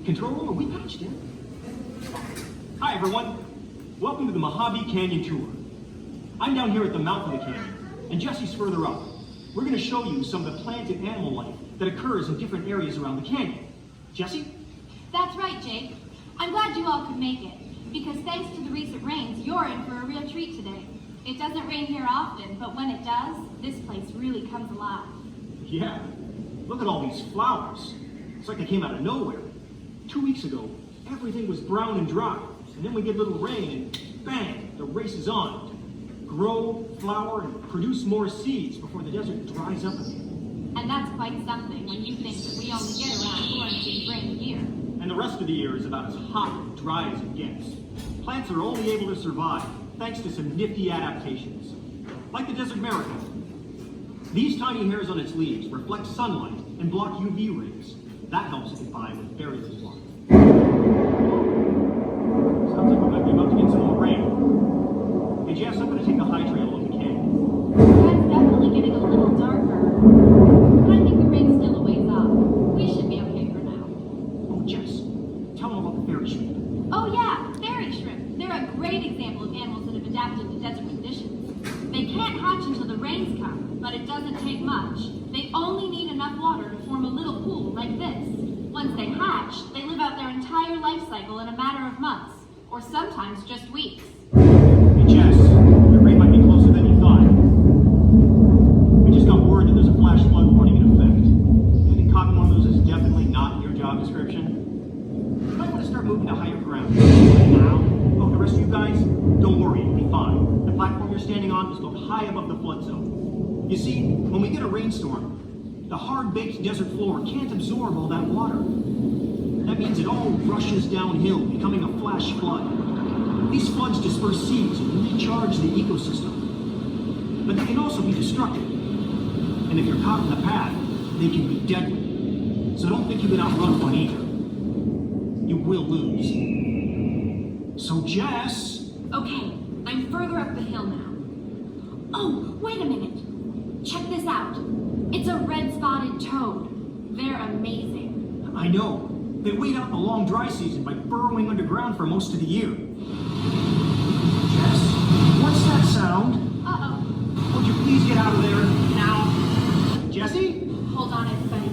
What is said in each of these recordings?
Control room, are we patched in? Hi, everyone. Welcome to the Mojave Canyon Tour. I'm down here at the mouth of the canyon, and Jesse's further up. We're going to show you some of the plant and animal life that occurs in different areas around the canyon. Jesse? That's right, Jake. I'm glad you all could make it, because thanks to the recent rains, you're in for a real treat today. It doesn't rain here often, but when it does, this place really comes alive. Yeah. Look at all these flowers. It's like they came out of nowhere. 2 weeks ago, everything was brown and dry, and then we get a little rain, and bang, the race is on. Grow, flower, and produce more seeds before the desert dries up again. And that's quite something when you think that we only get around 4 rain a year. And the rest of the year is about as hot and dry as it gets. Plants are only able to survive thanks to some nifty adaptations, like the desert miracle. These tiny hairs on its leaves reflect sunlight and block UV rays. That helps it get by with very little water. Sounds like we might be about to get some more rain. Hey Jess, I'm going to take the high trail along the canyon. The sky's definitely getting a little darker, but I think the rain's still a ways off. We should be okay for now. Oh Jess, tell them about the fairy shrimp. Oh yeah, fairy shrimp. They're a great example of animals that have adapted to desert conditions. They can't hatch until the rains come, but it doesn't take much. They only need enough water to form a little pool like this. Once they hatch, they live out their entire life cycle in a matter of months, or sometimes just weeks. Hey Jess, the rain might be closer than you thought. We just got word that there's a flash flood warning in effect. Getting caught in one of those is definitely not in your job description. You might want to start moving to higher ground. Now, oh, the rest of you guys, don't worry, you'll be fine. The platform you're standing on is built high above the flood zone. You see, when we get a rainstorm, the hard-baked desert floor can't absorb all that water. That means it all rushes downhill, becoming a flash flood. These floods disperse seeds and recharge the ecosystem. But they can also be destructive. And if you're caught in the path, they can be deadly. So don't think you can outrun one either. You will lose. So Jess... Okay, I'm further up the hill now. Oh, wait a minute. Check this out. It's a red-spotted toad. They're amazing. I know. They wait out the long dry season by burrowing underground for most of the year. Jess, what's that sound? Uh-oh. Would you please get out of there now? Jesse? Hold on, everybody.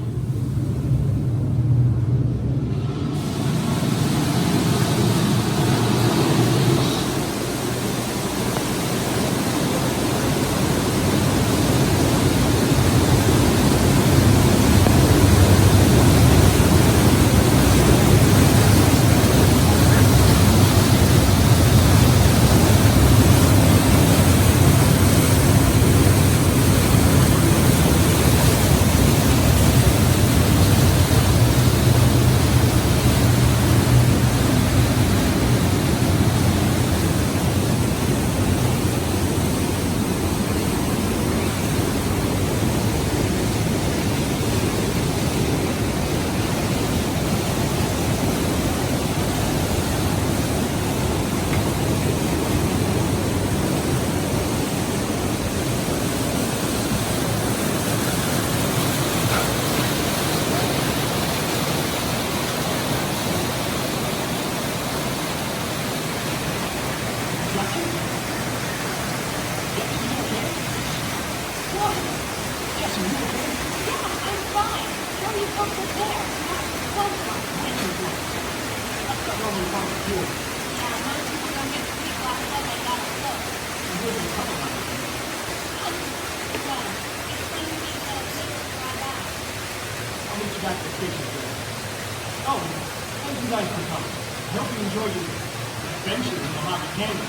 Oh, thank you guys for coming. I hope you enjoyed your adventure in the Mojave Canyon.